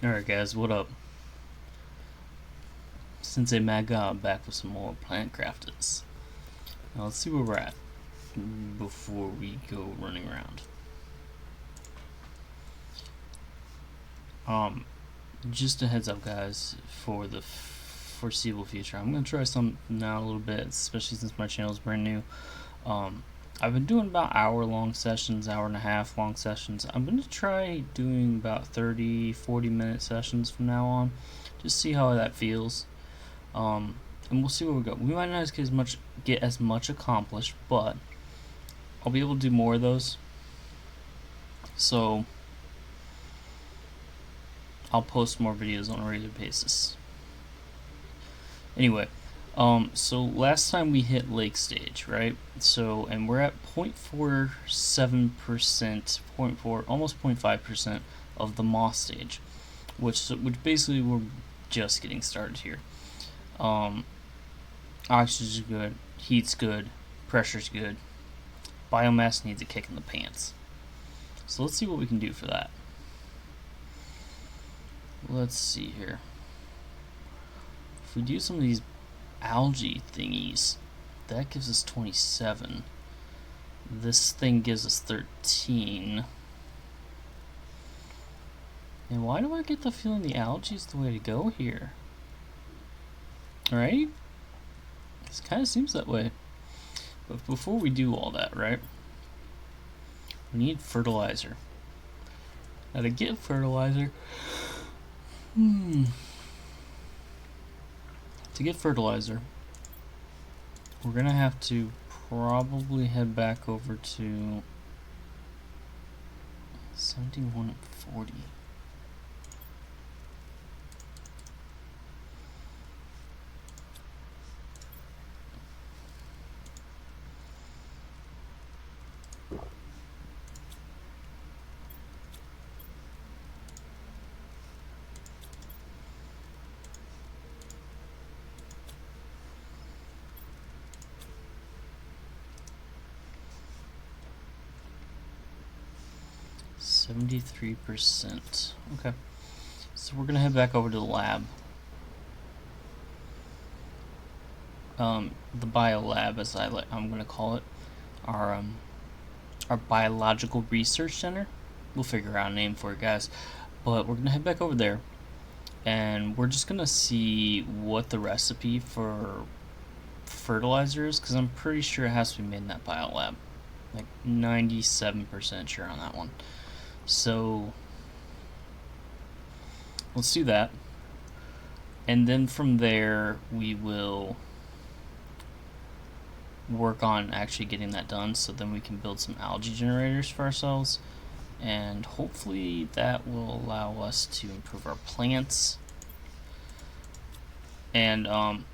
Alright guys, what up? SenseiMadGod back with some more plant crafters. Now let's see where we're at before we go running around. Just a heads up guys, for the foreseeable future, I'm gonna try something out a little bit, especially since my channel is brand new. I've been doing about hour-long sessions, hour and a half long sessions. I'm gonna try doing about 30-40 minute sessions from now on, just see how that feels. And we'll see where we go. We might not get as much accomplished, but I'll be able to do more of those. So I'll post more videos on a regular basis. Anyway, so last time we hit lake stage, right? So, and we're at 0.47%, almost 0.5% of the moss stage, which basically we're just getting started here. Oxygen's good, heat's good, pressure's good. Biomass needs a kick in the pants. So let's see what we can do for that. Let's see here. If we do some of these algae thingies, that gives us 27. This thing gives us 13. And why do I get the feeling the algae is the way to go here? Right? It kind of seems that way. But before we do all that, right, we need fertilizer. Now to get fertilizer, we're gonna have to probably head back over to 7140. %. Okay, so we're gonna head back over to the lab, the bio lab, as I'm gonna call it, our biological research center. We'll figure out a name for it, guys. But we're gonna head back over there, and we're just gonna see what the recipe for fertilizer is, because I'm pretty sure it has to be made in that bio lab. Like 97% sure on that one. So let's do that, and then from there we will work on actually getting that done, so then we can build some algae generators for ourselves, and hopefully that will allow us to improve our plants. And on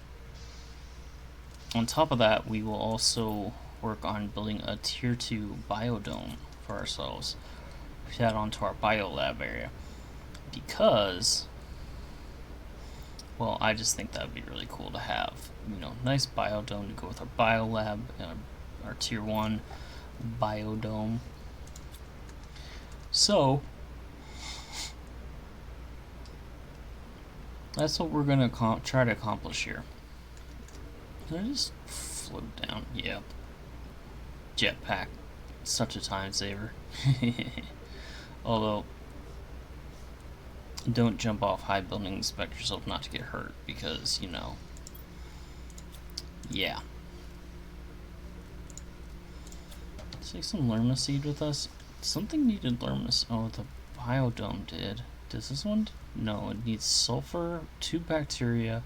top of that, we will also work on building a tier 2 biodome for ourselves, head onto our biolab area, because, well, I just think that would be really cool to have, nice biodome to go with our biolab and our tier 1 biodome. So that's what we're gonna try to accomplish here. Did I just float down? Yep. Jetpack, such a time saver. Although, don't jump off high buildings, expect yourself not to get hurt, because, yeah. Let's take some lerma seed with us. Something needed lerma. Oh, the biodome did. Does this one? No, it needs sulfur, 2 bacteria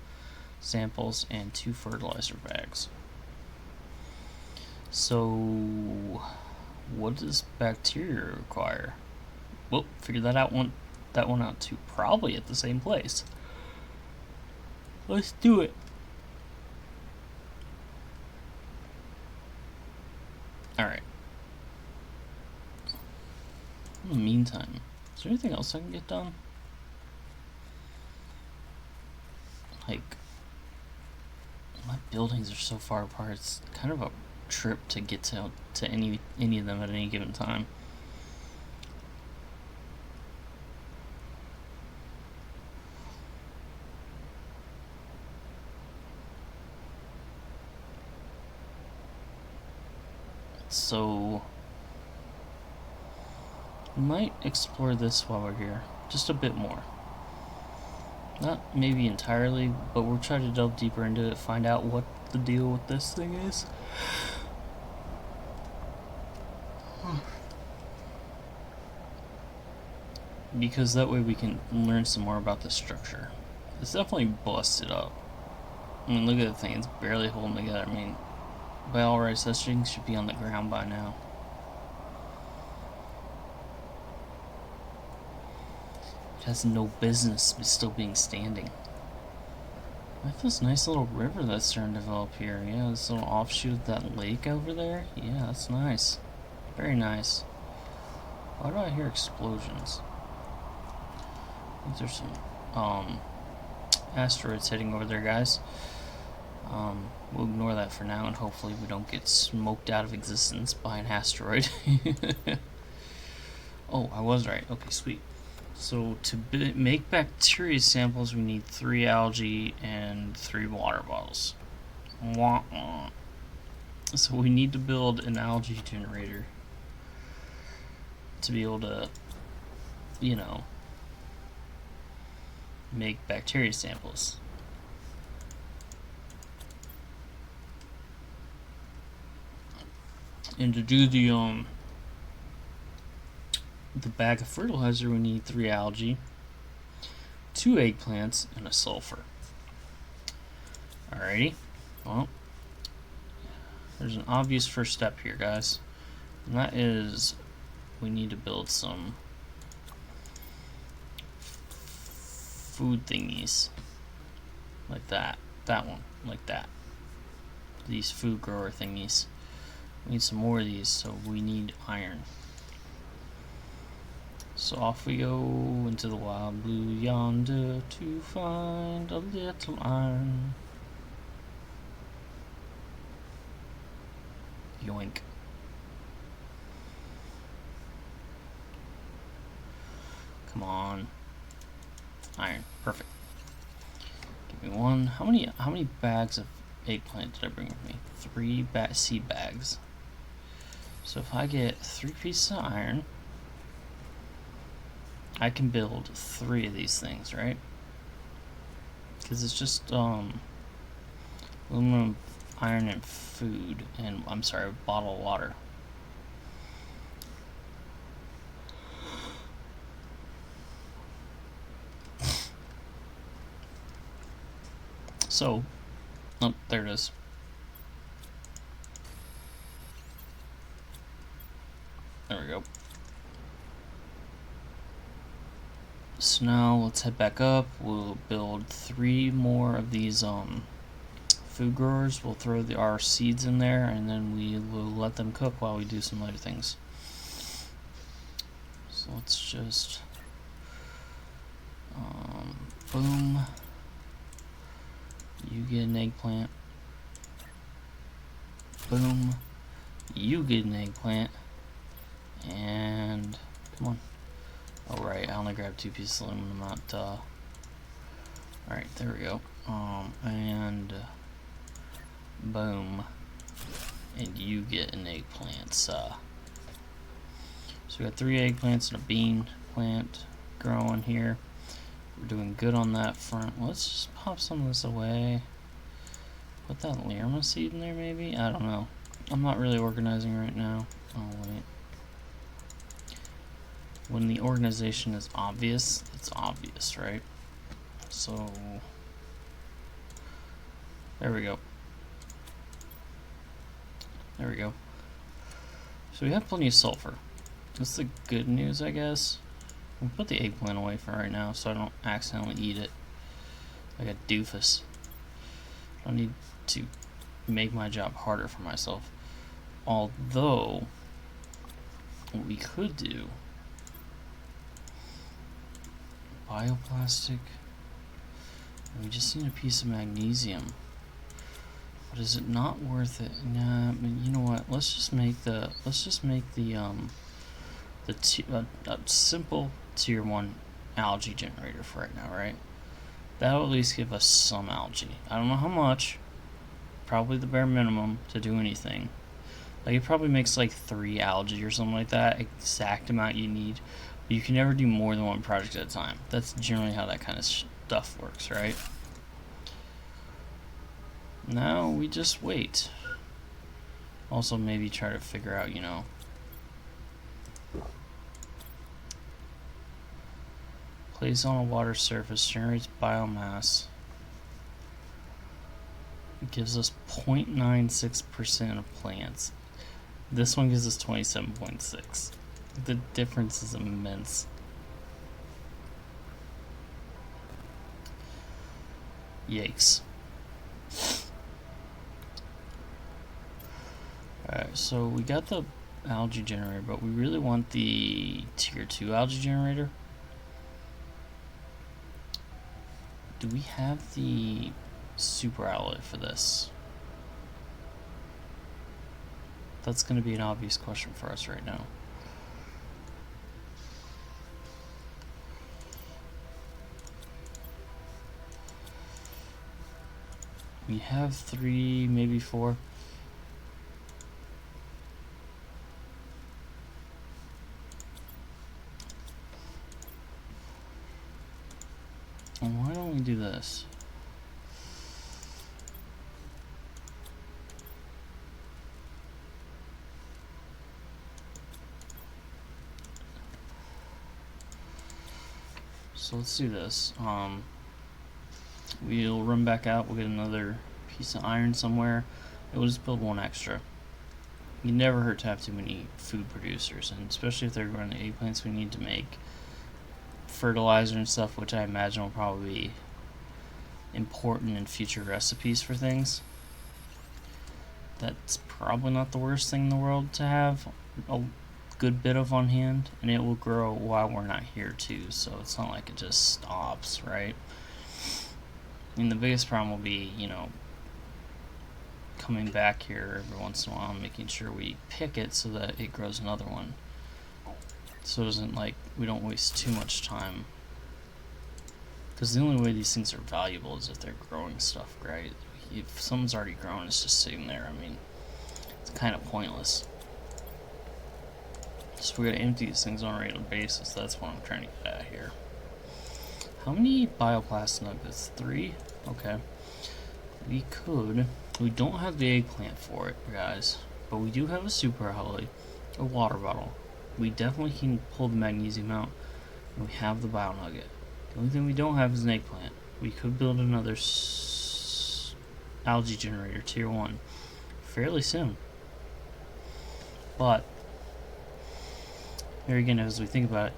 samples, and 2 fertilizer bags. So, what does bacteria require? Well, figure that one out too. Probably at the same place. Let's do it. Alright. In the meantime, is there anything else I can get done? Like, my buildings are so far apart, it's kind of a trip to get to any of them at any given time. So we might explore this while we're here, just a bit more. Not maybe entirely, but we'll try to delve deeper into it, find out what the deal with this thing is. Because that way we can learn some more about the structure. It's definitely busted up. I mean, look at the thing, it's barely holding together. I mean, by all rights, that thing should be on the ground by now. It has no business still being standing. I like this nice little river that's starting to develop here. Yeah, this little offshoot of that lake over there. Yeah, that's nice. Very nice. Why do I hear explosions? I think there's some asteroids heading over there, guys. We'll ignore that for now, and hopefully we don't get smoked out of existence by an asteroid. Oh, I was right. Okay, sweet. So to make bacteria samples, we need 3 algae and 3 water bottles. Wah-wah. So we need to build an algae generator to be able to, you know, make bacteria samples. And to do the bag of fertilizer, we need 3 algae, 2 eggplants, and a sulfur. Alrighty. Well, there's an obvious first step here, guys. And that is we need to build some food thingies. Like that. That one. Like that. These food grower thingies. We need some more of these, so we need iron. So off we go into the wild blue yonder to find a little iron. Yoink. Come on. Iron. Perfect. Give me one. How many bags of eggplant did I bring with me? 3 seed bags. So if I get 3 pieces of iron, I can build 3 of these things, right? Because it's just aluminum, iron, and food, and I'm sorry, bottled water. So, oh, there it is. There we go. So now let's head back up. We'll build 3 more of these food growers. We'll throw our seeds in there, and then we will let them cook while we do some other things. So let's just boom. You get an eggplant. Boom. You get an eggplant. And come on. Oh right, I only grabbed 2 pieces of aluminum, not alright, there we go. And boom. And you get an eggplant. So we got 3 eggplants and a bean plant growing here. We're doing good on that front. Let's just pop some of this away. Put that Lirma seed in there maybe? I don't know. I'm not really organizing right now. Oh wait. When the organization is obvious, it's obvious, right? So there we go. There we go. So we have plenty of sulfur. That's the good news, I guess. I'll put the eggplant away for right now so I don't accidentally eat it like a doofus. I don't need to make my job harder for myself. Although, what we could do, bioplastic, we just need a piece of magnesium. But is it not worth it? Nah, I mean, you know what? Let's just make the simple tier 1 algae generator for right now, right? That'll at least give us some algae. I don't know how much. Probably the bare minimum to do anything. Like, it probably makes like 3 algae or something like that, exact amount you need. But you can never do more than one project at a time. That's generally how that kind of stuff works, right? Now we just wait. Also, maybe try to figure out, you know, place on a water surface, generates biomass. It gives us 0.96% of plants. This one gives us 27.6. The difference is immense. Yikes. Alright, so we got the algae generator, but we really want the tier 2 algae generator. Do we have the super alloy for this? That's going to be an obvious question for us right now. We have 3, maybe 4. And why don't we do this? So let's do this. We'll run back out, we'll get another piece of iron somewhere, and we'll just build one extra. You never hurt to have too many food producers, and especially if they're growing the eggplants we need to make fertilizer and stuff, which I imagine will probably be important in future recipes for things. That's probably not the worst thing in the world to have a good bit of on hand, and it will grow while we're not here too, so it's not like it just stops, right? And the biggest problem will be, you know, coming back here every once in a while and making sure we pick it so that it grows another one. So it isn't like we don't waste too much time. Because the only way these things are valuable is if they're growing stuff, right? If someone's already grown, it's just sitting there. I mean, it's kind of pointless. So we're going to empty these things on a regular basis. That's what I'm trying to get at here. How many bioplast nuggets? 3? Okay. We could. We don't have the eggplant for it, guys. But we do have a super alloy, a water bottle. We definitely can pull the magnesium out. And we have the bio nugget. The only thing we don't have is an eggplant. We could build another algae generator, tier 1, fairly soon. But, here again, as we think about it,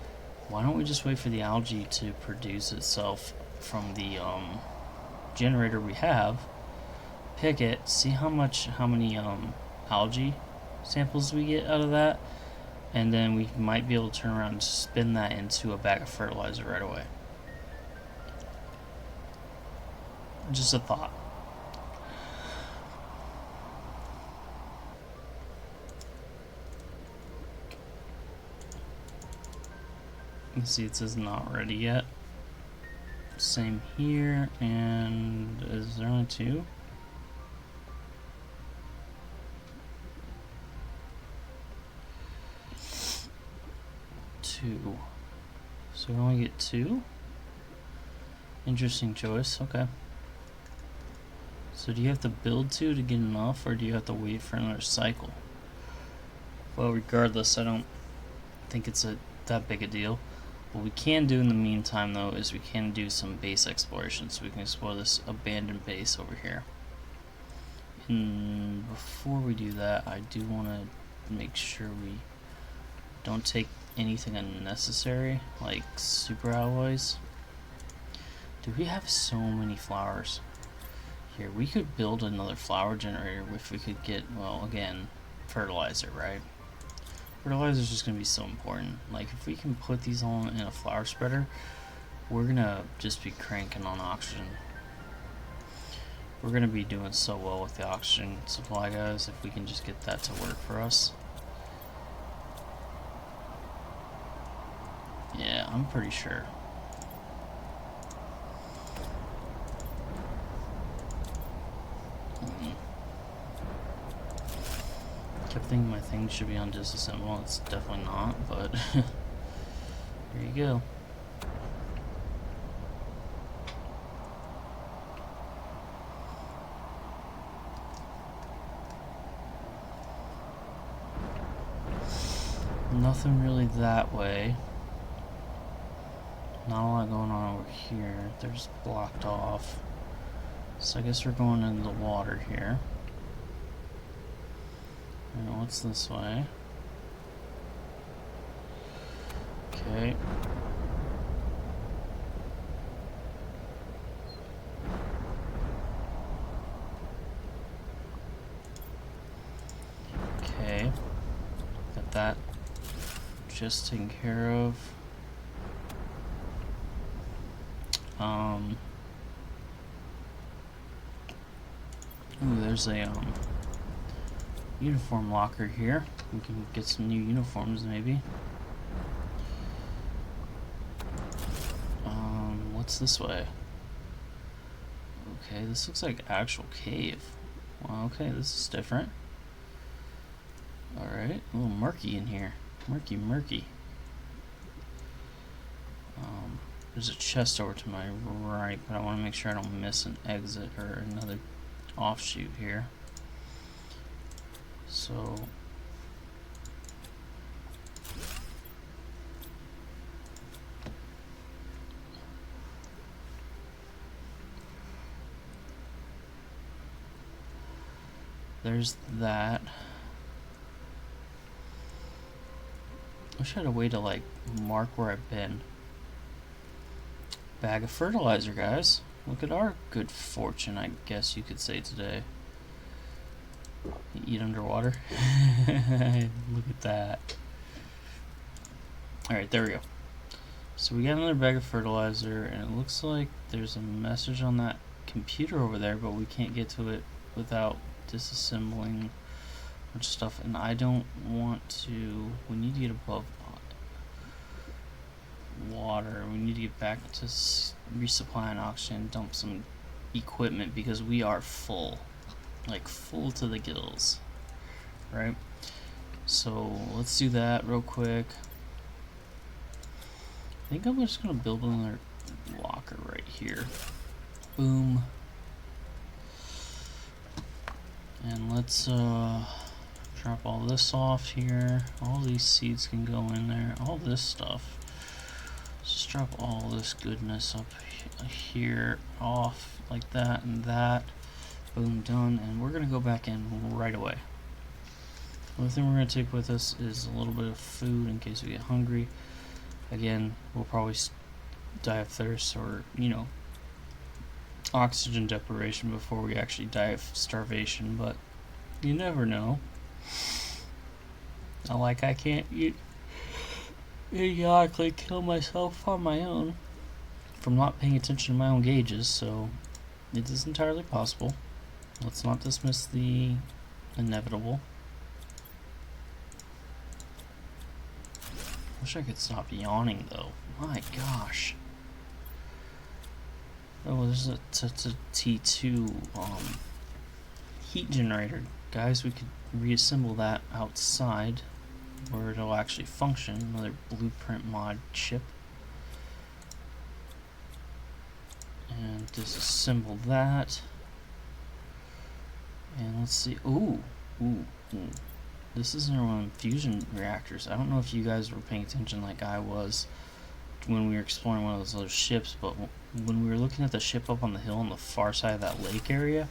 why don't we just wait for the algae to produce itself from the generator we have, pick it, see how many algae samples we get out of that, and then we might be able to turn around and spin that into a bag of fertilizer right away. Just a thought. You can see it says not ready yet. Same here, and is there only 2? So we only get 2? Interesting choice, okay. So do you have to build 2 to get enough, or do you have to wait for another cycle? Well, regardless, I don't think it's that big a deal. What we can do in the meantime, though, is we can do some base exploration, so we can explore this abandoned base over here. And before we do that, I do want to make sure we don't take anything unnecessary, like super alloys. Do we have so many flowers? Here, we could build another flower generator if we could get, well, again, fertilizer, right? Fertilizer is just going to be so important. Like, if we can put these all in a flower spreader, we're going to just be cranking on oxygen. We're going to be doing so well with the oxygen supply, guys, if we can just get that to work for us. Yeah, I'm pretty sure. Kept thinking my thing should be on disassemble. It's definitely not, but there you go. Nothing really that way. Not a lot going on over here. They're just blocked off. So I guess we're going into the water here. And what's this way? Okay. Okay. Got that just taken care of. Ooh, there's a uniform locker here. We can get some new uniforms maybe. What's this way? Okay, this looks like actual cave. Well, okay, this is different. Alright, a little murky in here. Murky. There's a chest over to my right, but I want to make sure I don't miss an exit or another offshoot here. So there's that. Wish I had a way to like mark where I've been. Bag of fertilizer, guys. Look at our good fortune, I guess you could say today. You eat underwater. Look at that. Alright, there we go. So we got another bag of fertilizer, and it looks like there's a message on that computer over there, but we can't get to it without disassembling a bunch of stuff. And I don't want to... We need to get above water. We need to get back to resupplying oxygen, dump some equipment, because we are full. Like full to the gills. Right? So let's do that real quick. I think I'm just gonna build another locker right here. Boom. And let's drop all this off here. All these seeds can go in there. All this stuff. Just drop all this goodness up here, off like that and that. Boom, done. And we're gonna go back in right away. The only thing we're gonna take with us is a little bit of food in case we get hungry. Again, we'll probably die of thirst or, you know, oxygen deprivation before we actually die of starvation, but you never know. Not like I can't idiotically kill myself on my own from not paying attention to my own gauges, so it is entirely possible. Let's not dismiss the inevitable. Wish I could stop yawning though. My gosh. Oh, there's a T2 heat generator. Guys, we could reassemble that outside where it'll actually function. Another blueprint mod chip. And disassemble that. And let's see. Ooh. This is one of them fusion reactors. I don't know if you guys were paying attention like I was when we were exploring one of those other ships, but when we were looking at the ship up on the hill on the far side of that lake area,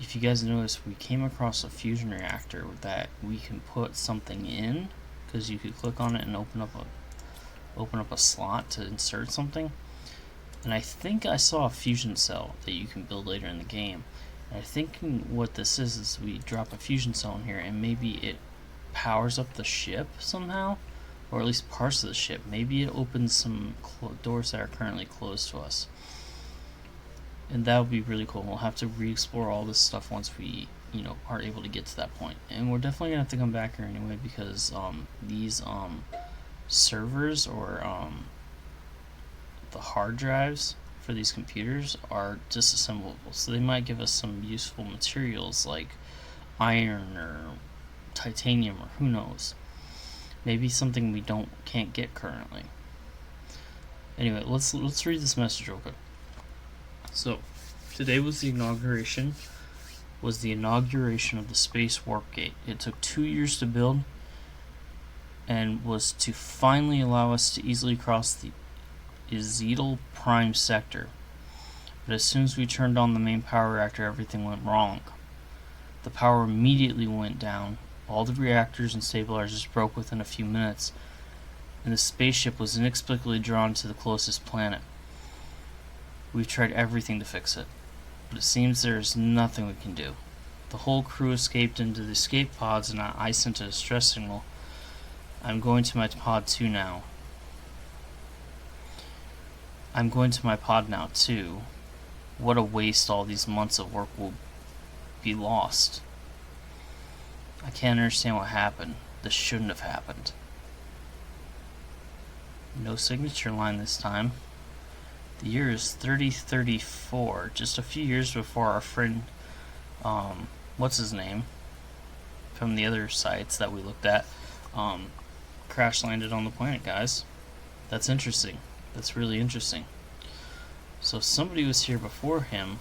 if you guys notice, we came across a fusion reactor that we can put something in, because you could click on it and open up a slot to insert something. And I think I saw a fusion cell that you can build later in the game. I think what this is we drop a fusion cell in here and maybe it powers up the ship somehow, or at least parts of the ship. Maybe it opens some doors that are currently closed to us. And that would be really cool. We'll have to re-explore all this stuff once we, you know, are able to get to that point. And we're definitely going to have to come back here anyway, because these servers or the hard drives for these computers are disassemblable, so they might give us some useful materials like iron or titanium or who knows. Maybe something we can't get currently. Anyway, let's read this message real quick. So, today was the inauguration of the Space Warp Gate. It took 2 years to build and was to finally allow us to easily cross the Ezetal Prime sector. But as soon as we turned on the main power reactor, everything went wrong. The power immediately went down. All the reactors and stabilizers broke within a few minutes, and the spaceship was inexplicably drawn to the closest planet. We've tried everything to fix it, but it seems there's nothing we can do. The whole crew escaped into the escape pods, and I sent a distress signal. I'm going to my pod too now. What a waste all these months of work will be lost. I can't understand what happened. This shouldn't have happened. No signature line this time. The year is 3034, just a few years before our friend, what's his name, from the other sites that we looked at, crash landed on the planet, guys. That's interesting. That's really interesting. So somebody was here before him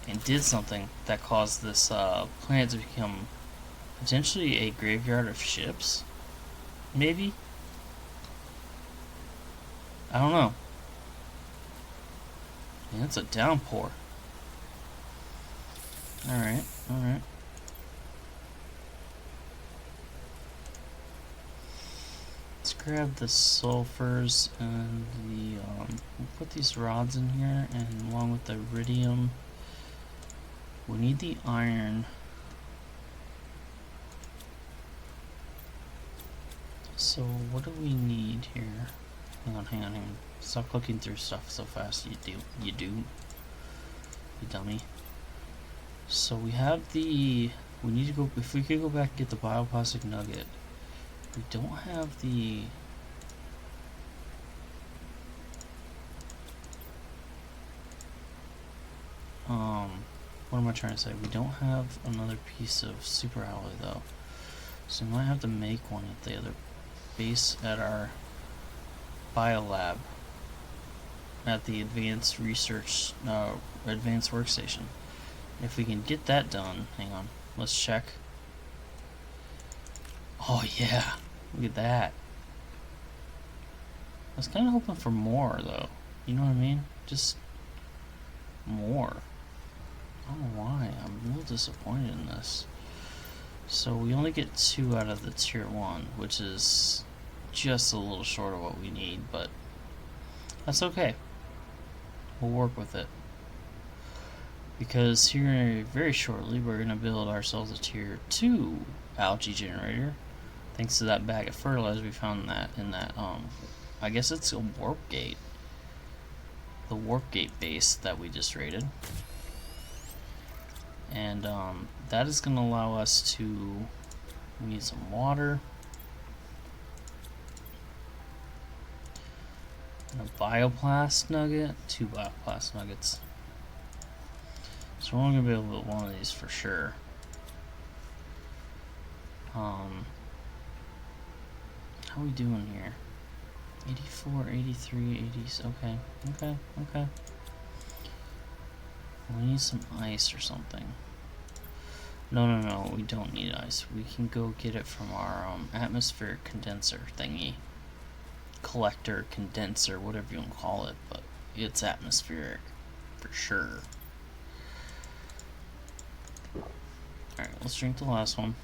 and did something that caused this planet to become potentially a graveyard of ships? Maybe? I don't know. Yeah, it's a downpour. Alright. Let's grab the sulfurs and we'll put these rods in here, and along with the iridium, we need the iron. So what do we need here? Hang on. Stop clicking through stuff so fast. You dummy. So we have we need to go, if we could go back and get the bioplastic nugget. We don't have the what am I trying to say? We don't have another piece of super alloy though. So we might have to make one at the other base at our biolab at the advanced research advanced workstation. If we can get that done, hang on, let's check. Oh yeah, look at that. I was kind of hoping for more though, you know what I mean? Just more. I don't know why, I'm a little disappointed in this. So we only get 2 out of the tier 1, which is just a little short of what we need, but that's okay. We'll work with it. Because here very shortly we're going to build ourselves a tier 2 algae generator. Thanks to that bag of fertilizer we found in that I guess it's a warp gate. The warp gate base that we just raided. And that is going to allow us to, we need some water. And a bioplast nugget, 2 bioplast nuggets. So we're only going to be able to build one of these for sure. How are we doing here? 84, 83, 80s, okay. We need some ice or something. No, we don't need ice. We can go get it from our atmospheric condenser thingy. Collector, condenser, whatever you want to call it, but it's atmospheric for sure. Alright, let's drink the last one.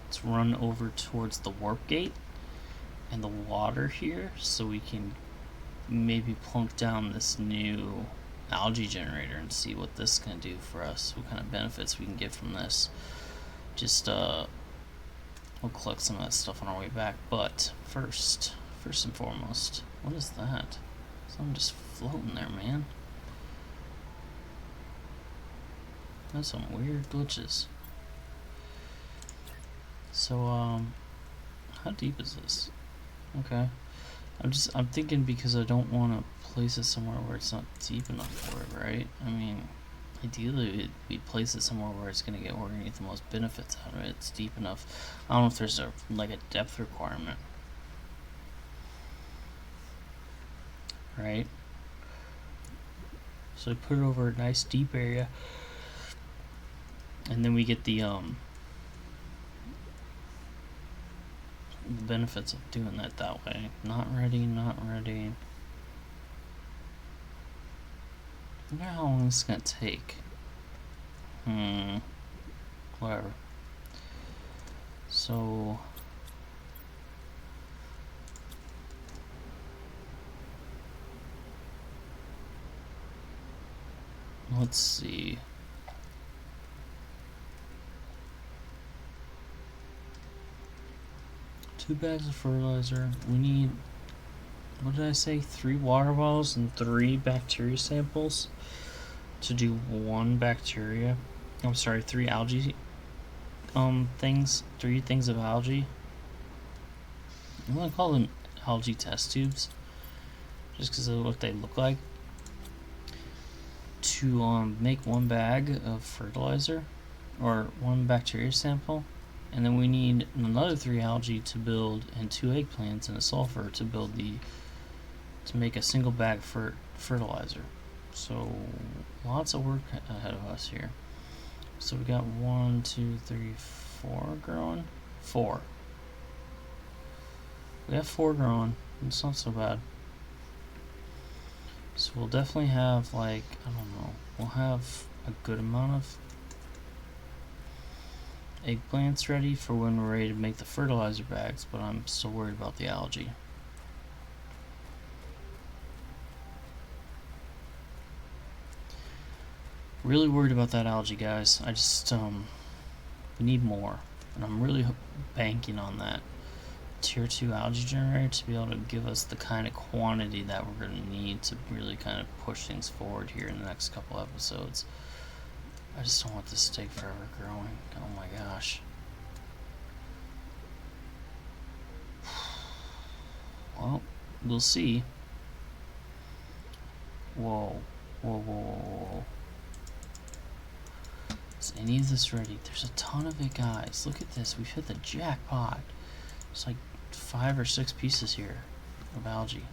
Let's run over towards the warp gate and the water here so we can maybe plunk down this new algae generator and see what this can do for us, what kind of benefits we can get from this. Just we'll collect some of that stuff on our way back, but first and foremost, what is that? Something just floating there, man. That's some weird glitches. So how deep is this? Okay, I'm thinking because I don't want to place it somewhere where it's not deep enough for it, right? I mean, Ideally, we place it somewhere where it's gonna get, we're gonna get the most benefits out of it. It's deep enough. I don't know if there's a depth requirement, right? So we put it over a nice deep area, and then we get the benefits of doing that way. Not ready, not ready. I wonder how long this is gonna take. Whatever. So let's see. Two bags of fertilizer. We need, what did I say? 3 water bottles and 3 bacteria samples to do 1 bacteria. I'm sorry, 3 algae things. 3 things of algae. I'm gonna call them algae test tubes, just because of what they look like. To make 1 bag of fertilizer, or 1 bacteria sample, and then we need another 3 algae to build, and 2 eggplants and a sulfur to build to make a single bag for fertilizer. So lots of work ahead of us here. So we got 1, 2, 3, 4 growing. 4. We have 4 growing. It's not so bad. So we'll definitely have, like, I don't know, we'll have a good amount of eggplants ready for when we're ready to make the fertilizer bags, but I'm still worried about the algae. Really worried about that algae, guys. I just, we need more, and I'm really banking on that tier 2 algae generator to be able to give us the kind of quantity that we're going to need to really kind of push things forward here in the next couple episodes. I just don't want this to take forever growing. Oh my gosh. Well, we'll see. Whoa. Whoa, whoa, whoa, whoa. Is any of this ready? There's a ton of it, guys. Look at this. We've hit the jackpot. It's like 5 or 6 pieces here of algae.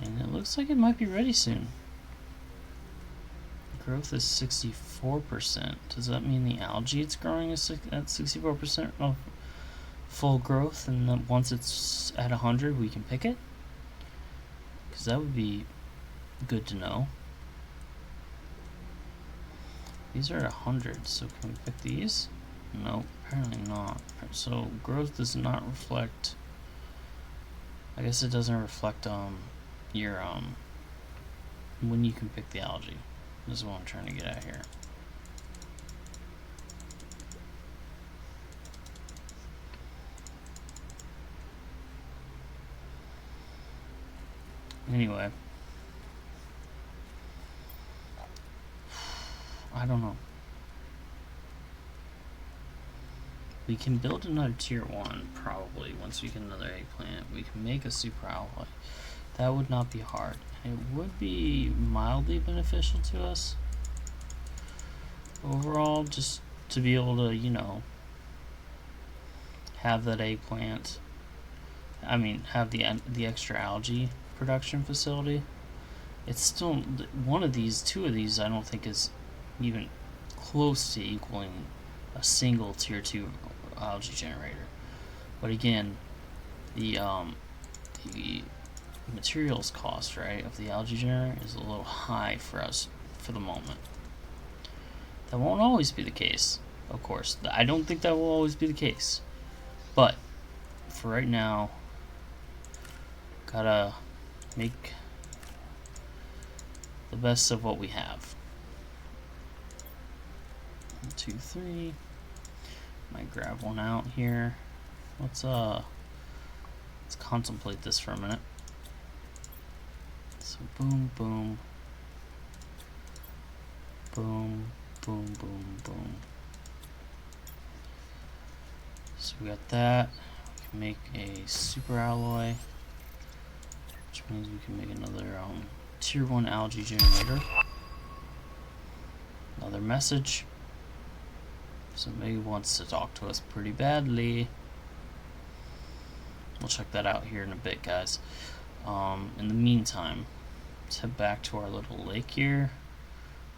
And it looks like it might be ready soon. Growth is 64%. Does that mean the algae it's growing is at 64% of full growth, and then once it's at 100 we can pick it? Because that would be good to know. These are at 100, so can we pick these? Nope, apparently not. So growth does not reflect, I guess it doesn't reflect your when you can pick the algae. This is what I'm trying to get at here. Anyway, I don't know. We can build another tier 1 probably once we get another eggplant. We can make a super alloy. That would not be hard. It would be mildly beneficial to us overall, just to be able to, you know, have that eggplant. I mean, have the extra algae production facility. It's still one of these, 2 of these. I don't think is even close to equaling a single tier 2 algae generator. But again, the materials cost, right, of the algae generator is a little high for us for the moment. That won't always be the case, of course. I don't think that will always be the case. But for right now, gotta make the best of what we have. 1, 2, 3. Might grab one out here. Let's contemplate this for a minute. So boom, boom, boom, boom, boom, boom. So we got that. We can make a super alloy, which means we can make another tier 1 algae generator. Another message. Somebody wants to talk to us pretty badly. We'll check that out here in a bit, guys. In the meantime, let's head back to our little lake here.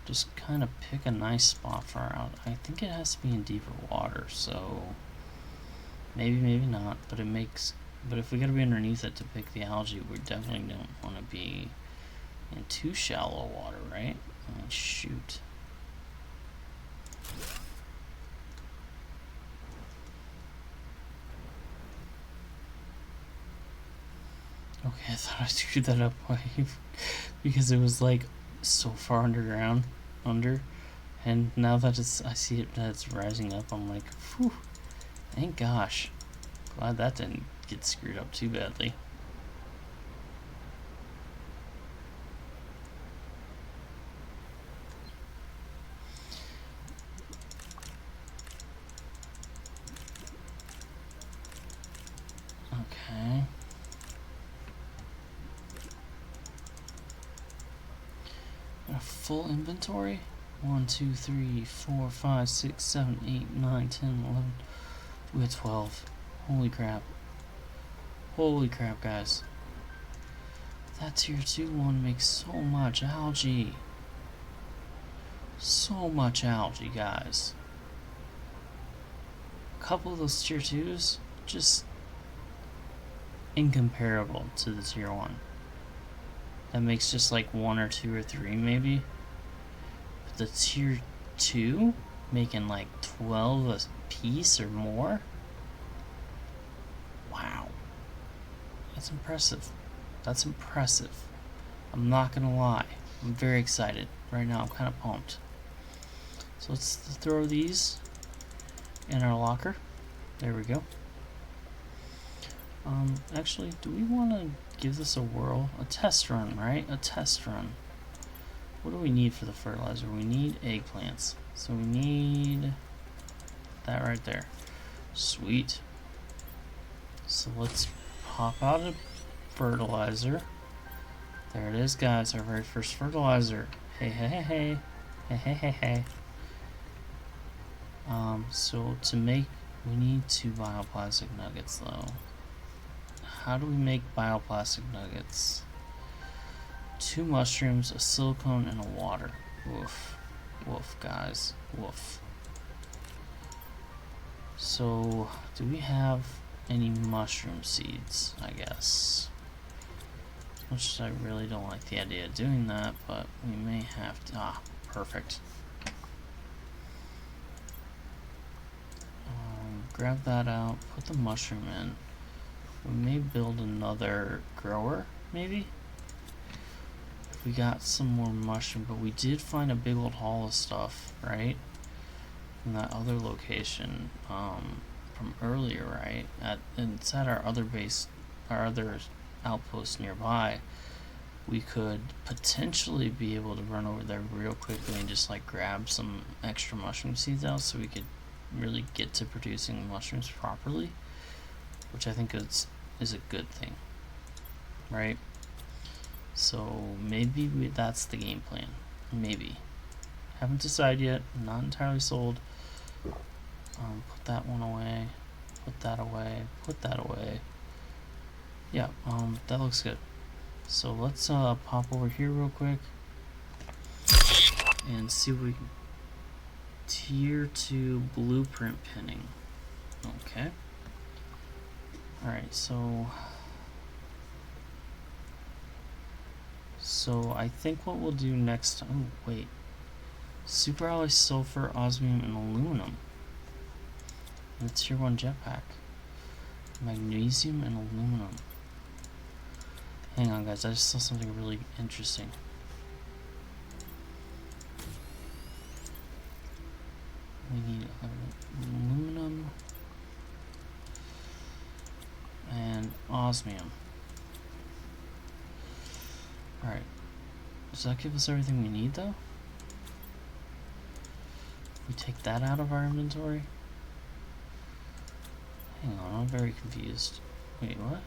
Just kind of pick a nice spot for our out. I think it has to be in deeper water, so maybe not. But if we gotta be underneath it to pick the algae, we definitely don't want to be in too shallow water, right? Oh, shoot. Okay, I thought I screwed that up because it was like so far underground, and now that I see it that it's rising up, I'm like, whew, thank gosh. Glad that didn't get screwed up too badly. Okay. A full inventory? 1, 2, 3, 4, 5, 6, 7, 8, 9, 10, 11. We had 12. Holy crap. Holy crap, guys. That tier 2 one makes so much algae. So much algae, guys. A couple of those tier 2s, just incomparable to the tier 1. That makes just like 1 or 2 or 3 maybe. But the tier 2 making like 12 a piece or more. Wow. That's impressive. That's impressive. I'm not gonna lie. I'm very excited. Right now I'm kind of pumped. So let's throw these in our locker. There we go. Actually, do we want to give this a whirl? A test run, right? A test run. What do we need for the fertilizer? We need eggplants. So we need that right there. Sweet. So let's pop out a fertilizer. There it is, guys. Our very first fertilizer. Hey, hey, hey, hey. Hey, hey, hey, hey. So to make, we need 2 bioplastic nuggets, though. How do we make bioplastic nuggets? 2 mushrooms, a silicone, and a water. Woof. Woof, guys. Woof. So, do we have any mushroom seeds, I guess? As much as I really don't like the idea of doing that, but we may have to. Ah, perfect. Grab that out, put the mushroom in. We may build another grower, maybe? If we got some more mushroom, but we did find a big old haul of stuff, right? From that other location, from earlier, right? It's at our other base, our other outpost nearby. We could potentially be able to run over there real quickly and just like grab some extra mushroom seeds out so we could really get to producing mushrooms properly, which I think is a good thing, right? So maybe that's the game plan. Maybe. Haven't decided yet. Not entirely sold. Put that one away. Put that away. Put that away. Yeah, that looks good. So let's pop over here real quick and see what we can. Tier 2 blueprint pinning. Okay. Alright, so I think what we'll do next. Oh, wait. Super alloy sulfur, osmium, and aluminum. And the tier 1 jetpack. Magnesium and aluminum. Hang on, guys. I just saw something really interesting. We need aluminum and osmium. Alright. Does that give us everything we need, though? We take that out of our inventory? Hang on, I'm very confused. Wait, what?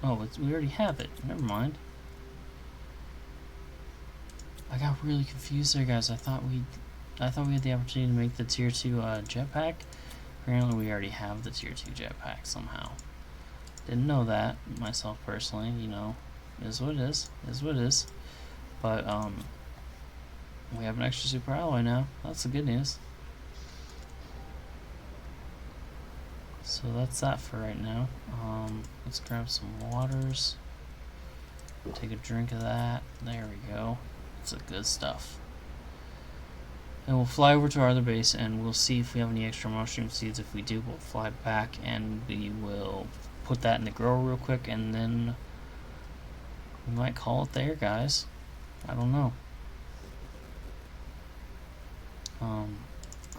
Oh, we already have it. Never mind. I got really confused there, guys. I thought we I thought we had the opportunity to make the tier 2 jetpack. Apparently we already have the tier 2 jetpack somehow. Didn't know that myself personally, you know. Is what it is. Is what it is. But we have an extra super alloy now. That's the good news. So that's that for right now. Let's grab some waters. Take a drink of that. There we go. It's the good stuff. And we'll fly over to our other base and we'll see if we have any extra mushroom seeds. If we do, we'll fly back and we will put that in the grower real quick, and then we might call it there, guys. I don't know.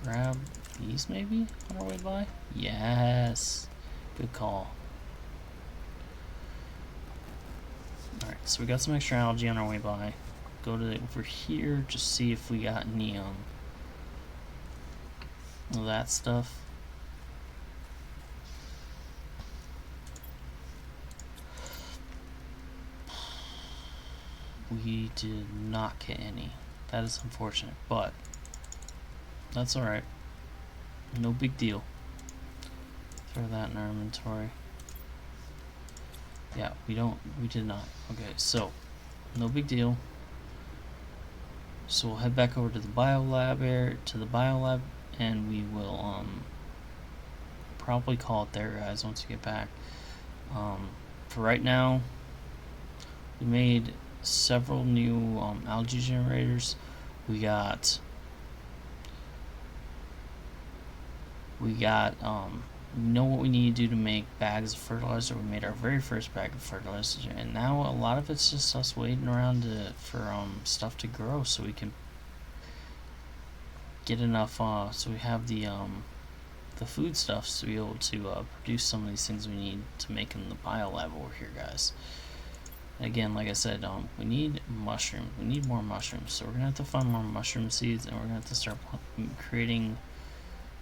Grab these maybe on our way by? Yes. Good call. Alright, so we got some extra algae on our way by. Go to over here, just see if we got any that stuff. We did not get any. That is unfortunate, but that's alright. No big deal. Throw that in our inventory. Yeah, we did not. Okay, so no big deal. So we'll head back over to the biolab and we will probably call it there, guys, once we get back. For right now, we made several new algae generators. We know what we need to do to make bags of fertilizer. We made our very first bag of fertilizer, and now a lot of it's just us waiting around for stuff to grow so we can get enough so we have the food stuff to be able to produce some of these things we need to make in the biolab over here, guys. Again, like I said, we need mushrooms. We need more mushrooms, so we're gonna have to find more mushroom seeds, and we're gonna have to start creating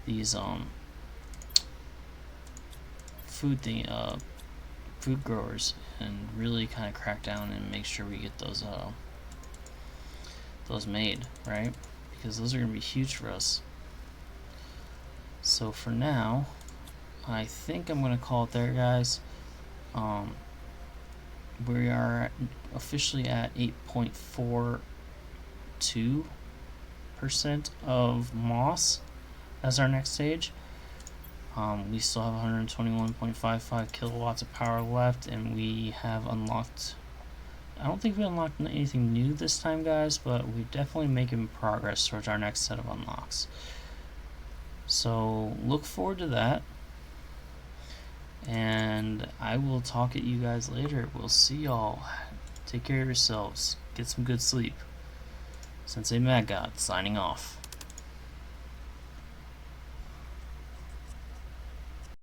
these food growers, and really kind of crack down and make sure we get those made, right? Because those are gonna be huge for us. So for now, I think I'm gonna call it there, guys. We are officially at 8.42% of moss as our next stage. We still have 121.55 kilowatts of power left, and we have unlocked, I don't think we unlocked anything new this time, guys, but we're definitely making progress towards our next set of unlocks. So look forward to that, and I will talk at you guys later. We'll see y'all. Take care of yourselves. Get some good sleep. SenseiMadGod signing off.